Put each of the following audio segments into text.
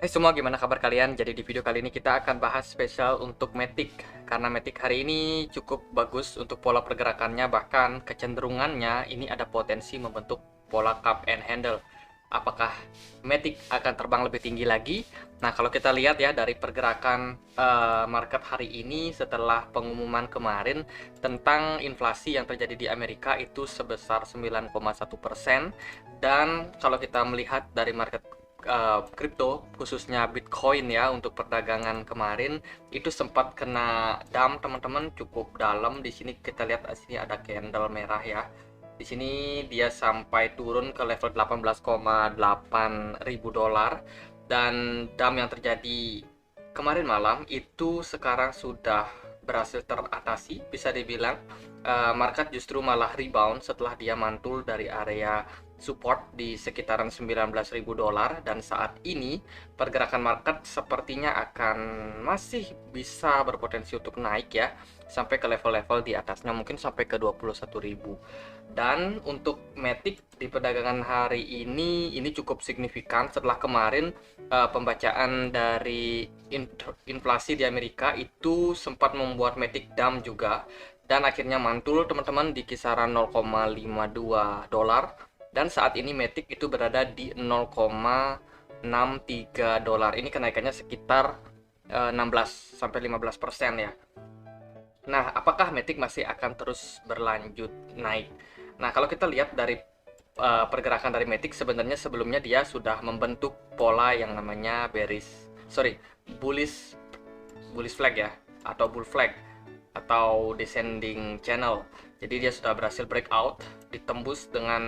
Hai semua, gimana kabar kalian? Jadi di video kali ini kita akan bahas spesial untuk Matic. Karena Matic hari ini cukup bagus untuk pola pergerakannya, bahkan kecenderungannya ini ada potensi membentuk pola cup and handle. Apakah Matic akan terbang lebih tinggi lagi? Nah, kalau kita lihat ya dari pergerakan market hari ini setelah pengumuman kemarin tentang inflasi yang terjadi di Amerika itu sebesar 9,1%. Dan kalau kita melihat dari market kripto, khususnya Bitcoin ya, untuk perdagangan kemarin itu sempat kena dump teman-teman, cukup dalam. Di sini kita lihat di sini ada candle merah ya. Di sini dia sampai turun ke level 18,8 ribu dolar, dan dump yang terjadi kemarin malam itu sekarang sudah berhasil teratasi, bisa dibilang. Market justru malah rebound setelah dia mantul dari area support di sekitaran 19.000 dolar, dan saat ini pergerakan market sepertinya akan masih bisa berpotensi untuk naik ya sampai ke level-level di atasnya, mungkin sampai ke 21.000. Dan untuk Matic di perdagangan hari ini cukup signifikan setelah kemarin pembacaan dari inflasi di Amerika itu sempat membuat Matic dump juga, dan akhirnya mantul teman-teman di kisaran 0,52 dolar, dan saat ini Matic itu berada di 0,63 dolar. Ini kenaikannya sekitar 16 sampai 15% ya. Nah, apakah Matic masih akan terus berlanjut naik? Nah, kalau kita lihat dari pergerakan dari Matic, sebenarnya sebelumnya dia sudah membentuk pola yang namanya bullish bullish flag ya, atau bull flag, atau descending channel. Jadi dia sudah berhasil breakout, ditembus dengan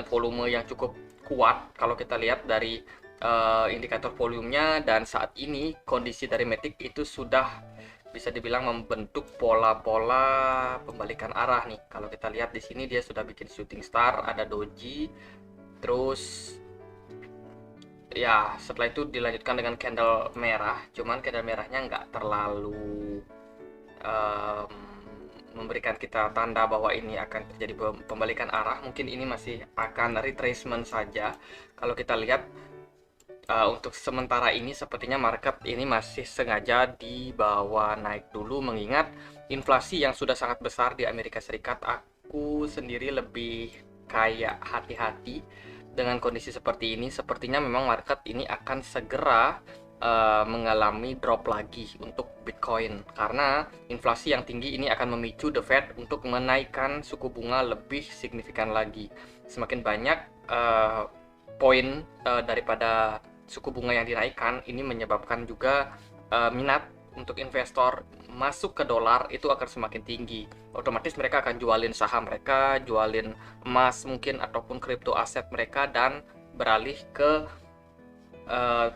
volume yang cukup kuat kalau kita lihat dari indikator volumenya. Dan saat ini kondisi dari Matic itu sudah bisa dibilang membentuk pola-pola pembalikan arah nih. Kalau kita lihat di sini dia sudah bikin shooting star, ada doji, terus ya setelah itu dilanjutkan dengan candle merah. Cuman candle merahnya nggak terlalu memberikan kita tanda bahwa ini akan terjadi pembalikan arah. Mungkin ini masih akan retracement saja. Kalau kita lihat untuk sementara ini sepertinya market ini masih sengaja dibawa naik dulu, mengingat inflasi yang sudah sangat besar di Amerika Serikat. Aku sendiri lebih kayak hati-hati dengan kondisi seperti ini. Sepertinya memang market ini akan segera mengalami drop lagi untuk Bitcoin, karena inflasi yang tinggi ini akan memicu The Fed untuk menaikkan suku bunga lebih signifikan lagi. Semakin banyak poin daripada suku bunga yang dinaikkan, ini menyebabkan juga minat untuk investor masuk ke dolar itu akan semakin tinggi. Otomatis mereka akan jualin saham mereka, jualin emas mungkin, ataupun kripto aset mereka, dan beralih ke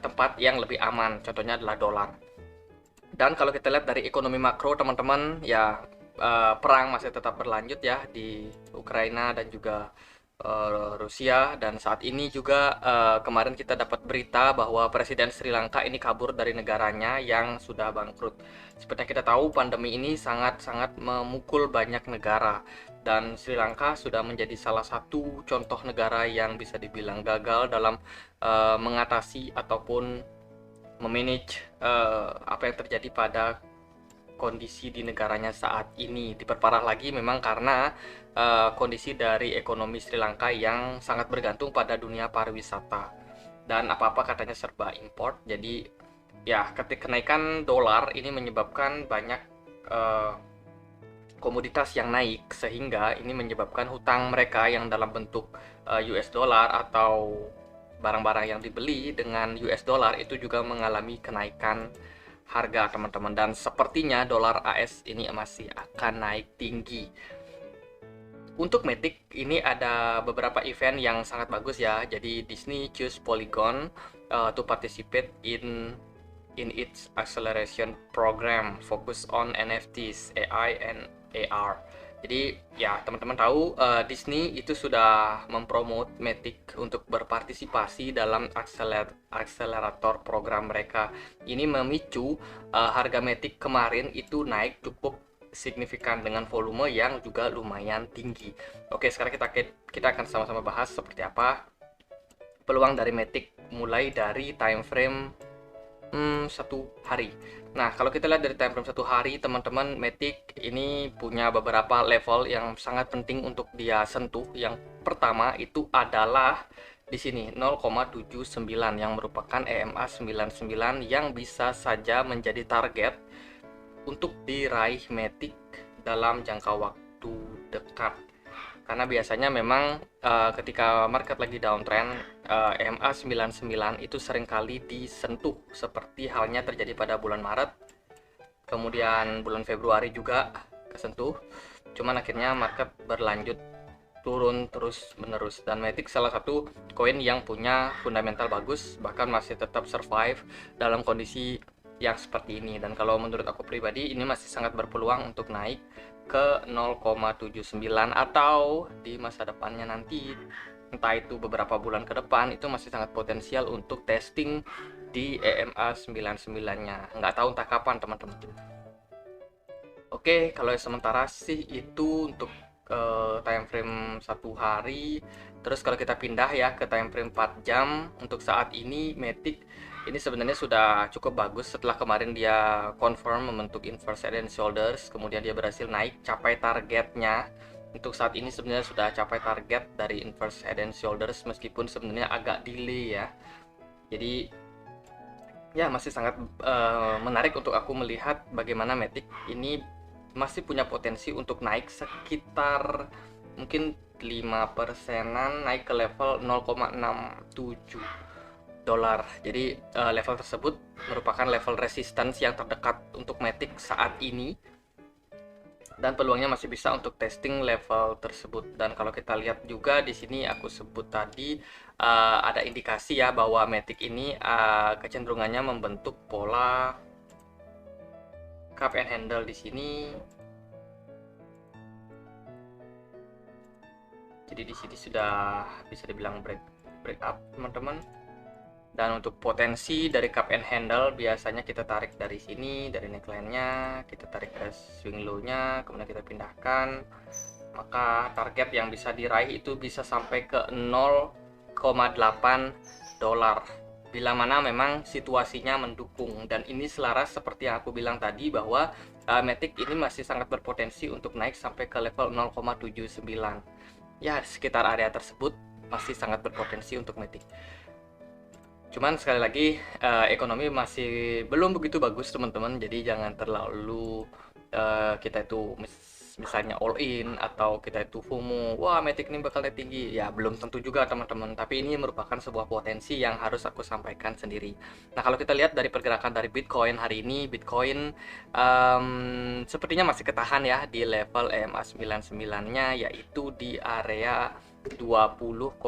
tempat yang lebih aman, contohnya adalah dolar. Dan kalau kita lihat dari ekonomi makro teman-teman ya, perang masih tetap berlanjut ya di Ukraina dan juga Rusia. Dan saat ini juga kemarin kita dapat berita bahwa Presiden Sri Lanka ini kabur dari negaranya yang sudah bangkrut. Seperti yang kita tahu, pandemi ini sangat-sangat memukul banyak negara, dan Sri Lanka sudah menjadi salah satu contoh negara yang bisa dibilang gagal dalam mengatasi ataupun memanage apa yang terjadi pada kondisi di negaranya saat ini. Diperparah lagi memang karena kondisi dari ekonomi Sri Lanka yang sangat bergantung pada dunia pariwisata, dan apa-apa katanya serba import. Jadi ya, ketika kenaikan dolar ini menyebabkan banyak komoditas yang naik, sehingga ini menyebabkan hutang mereka yang dalam bentuk US dollar atau barang-barang yang dibeli dengan US dollar itu juga mengalami kenaikan harga teman-teman. Dan sepertinya dolar AS ini masih akan naik tinggi. Untuk Matic ini ada beberapa event yang sangat bagus ya. Jadi Disney choose Polygon to participate in its acceleration program focus on NFTs, AI and AR. Jadi ya teman-teman tahu Disney itu sudah mempromot Matic untuk berpartisipasi dalam akselerator program mereka. Ini memicu harga Matic kemarin itu naik cukup signifikan dengan volume yang juga lumayan tinggi. Oke, sekarang kita akan sama-sama bahas seperti apa peluang dari Matic mulai dari time frame 1 hari. Nah, kalau kita lihat dari time frame 1 hari, teman-teman, Matic ini punya beberapa level yang sangat penting untuk dia sentuh. Yang pertama itu adalah di sini 0,79 yang merupakan EMA 99 yang bisa saja menjadi target untuk diraih Matic dalam jangka waktu dekat. Karena biasanya memang ketika market lagi downtrend, EMA 99 itu seringkali disentuh, seperti halnya terjadi pada bulan Maret, kemudian bulan Februari juga kesentuh, cuman akhirnya market berlanjut turun terus menerus. Dan Matic salah satu koin yang punya fundamental bagus, bahkan masih tetap survive dalam kondisi yang seperti ini. Dan kalau menurut aku pribadi, ini masih sangat berpeluang untuk naik ke 0,79, atau di masa depannya nanti, entah itu beberapa bulan ke depan, itu masih sangat potensial untuk testing di EMA 99-nya. Nggak tahu entah kapan, teman-teman. Oke, kalau sementara sih itu untuk time frame 1 hari. Terus kalau kita pindah ya ke time frame 4 jam, untuk saat ini Matic ini sebenarnya sudah cukup bagus setelah kemarin dia confirm membentuk inverse head and shoulders, kemudian dia berhasil naik capai targetnya. Untuk saat ini sebenarnya sudah capai target dari inverse head and shoulders, meskipun sebenarnya agak delay ya. Jadi ya masih sangat menarik untuk aku melihat bagaimana Matic ini masih punya potensi untuk naik sekitar mungkin 5%-an, naik ke level 0,67 dolar. Jadi level tersebut merupakan level resistance yang terdekat untuk Matic saat ini, dan peluangnya masih bisa untuk testing level tersebut. Dan kalau kita lihat juga di sini aku sebut tadi ada indikasi ya bahwa Matic ini kecenderungannya membentuk pola cup and handle di sini. Jadi di sini sudah bisa dibilang break up, teman-teman. Dan untuk potensi dari cup and handle biasanya kita tarik dari sini, dari neckline-nya, kita tarik ke swing low-nya, kemudian kita pindahkan. Maka target yang bisa diraih itu bisa sampai ke 0,8 dolar. Bila mana memang situasinya mendukung. Dan ini selaras seperti yang aku bilang tadi bahwa Matic ini masih sangat berpotensi untuk naik sampai ke level 0,79. Ya, sekitar area tersebut masih sangat berpotensi untuk Matic. Cuman sekali lagi ekonomi masih belum begitu bagus, teman-teman. Jadi jangan terlalu kita itu misalnya all in, atau kita itu FOMO, wah Matic ini bakal naik tinggi. Ya belum tentu juga, teman-teman. Tapi ini merupakan sebuah potensi yang harus aku sampaikan sendiri. Nah, kalau kita lihat dari pergerakan dari Bitcoin hari ini, Bitcoin sepertinya masih ketahan ya di level EMA 99-nya, yaitu di area 20,6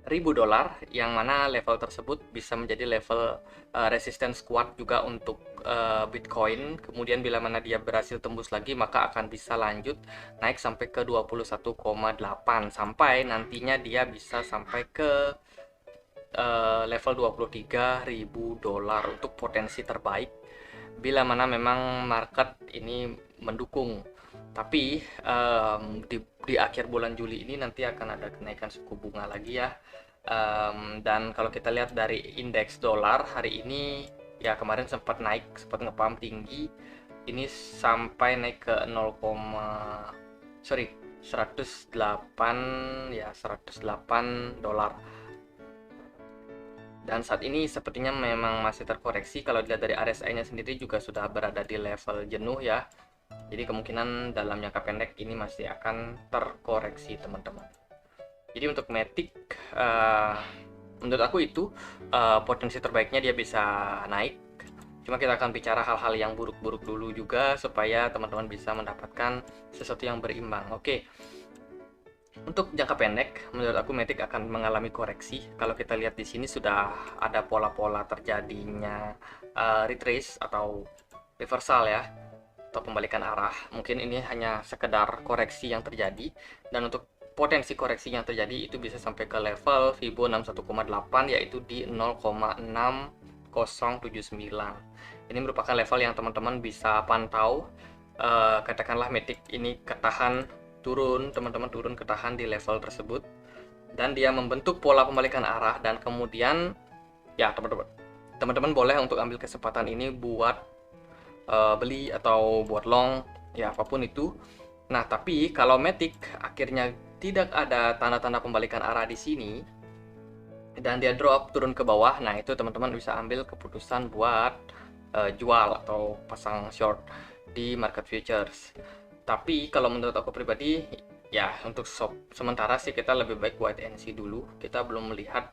ribu dolar, yang mana level tersebut bisa menjadi level resistance kuat juga untuk Bitcoin. Kemudian bila mana dia berhasil tembus lagi, maka akan bisa lanjut naik sampai ke 21,8, sampai nantinya dia bisa sampai ke level 23.000 dolar untuk potensi terbaik bila mana memang market ini mendukung. Tapi di akhir bulan Juli ini nanti akan ada kenaikan suku bunga lagi ya. Dan kalau kita lihat dari indeks dolar hari ini, ya kemarin sempat naik, sempat ngepump tinggi. Ini sampai naik ke 108 ya, 108 dolar. Dan saat ini sepertinya memang masih terkoreksi. Kalau dilihat dari RSI-nya sendiri juga sudah berada di level jenuh ya. Jadi kemungkinan dalam jangka pendek ini masih akan terkoreksi, teman-teman. Jadi untuk Matic, menurut aku itu potensi terbaiknya dia bisa naik. Cuma kita akan bicara hal-hal yang buruk-buruk dulu juga, supaya teman-teman bisa mendapatkan sesuatu yang berimbang. Oke. Untuk jangka pendek, menurut aku Matic akan mengalami koreksi. Kalau kita lihat di sini sudah ada pola-pola terjadinya retrace atau reversal ya, atau pembalikan arah. Mungkin ini hanya sekedar koreksi yang terjadi, dan untuk potensi koreksi yang terjadi itu bisa sampai ke level Fibo 61,8, yaitu di 0,6079. Ini merupakan level yang teman-teman bisa pantau. Katakanlah Matic ini ketahan turun, teman-teman turun ketahan di level tersebut, dan dia membentuk pola pembalikan arah, dan kemudian ya teman-teman boleh untuk ambil kesempatan ini buat beli atau buat long, ya apapun itu. Nah, tapi kalau Matic akhirnya tidak ada tanda-tanda pembalikan arah di sini dan dia drop turun ke bawah, nah itu teman-teman bisa ambil keputusan buat jual atau pasang short di market futures. Tapi kalau menurut aku pribadi, ya untuk sementara sih kita lebih baik wait and see dulu. Kita belum melihat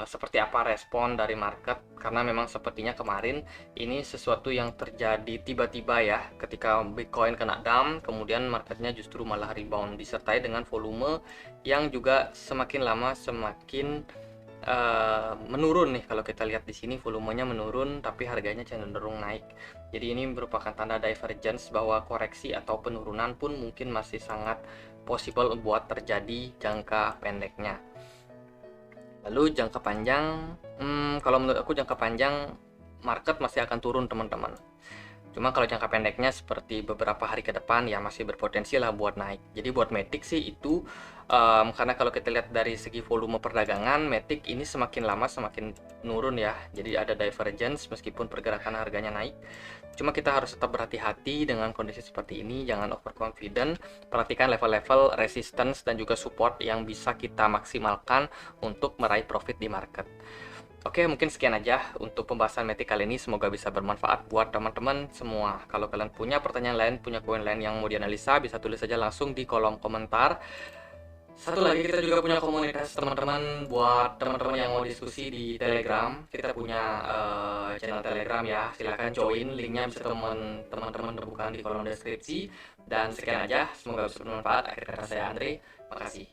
seperti apa respon dari market, karena memang sepertinya kemarin ini sesuatu yang terjadi tiba-tiba ya, ketika Bitcoin kena dump kemudian marketnya justru malah rebound, disertai dengan volume yang juga semakin lama semakin menurun nih. Kalau kita lihat di sini volumenya menurun tapi harganya cenderung naik. Jadi ini merupakan tanda divergence bahwa koreksi atau penurunan pun mungkin masih sangat possible buat terjadi jangka pendeknya. Lalu jangka panjang, kalau menurut aku jangka panjang market masih akan turun teman-teman. Cuma kalau jangka pendeknya seperti beberapa hari ke depan ya masih berpotensi lah buat naik. Jadi buat Matic sih itu karena kalau kita lihat dari segi volume perdagangan, Matic ini semakin lama semakin nurun ya. Jadi ada divergence meskipun pergerakan harganya naik. Cuma kita harus tetap berhati-hati dengan kondisi seperti ini, jangan overconfident. Perhatikan level-level resistance dan juga support yang bisa kita maksimalkan untuk meraih profit di market. Oke, mungkin sekian aja untuk pembahasan Matic kali ini. Semoga bisa bermanfaat buat teman-teman semua. Kalau kalian punya pertanyaan lain, punya koin lain yang mau dianalisa, bisa tulis saja langsung di kolom komentar. Satu lagi, kita juga punya komunitas teman-teman buat teman-teman yang mau diskusi di Telegram. Kita punya channel Telegram ya, silahkan join, linknya bisa teman-teman temukan di kolom deskripsi. Dan sekian aja, semoga bisa bermanfaat. Akhir kata saya Andre, makasih.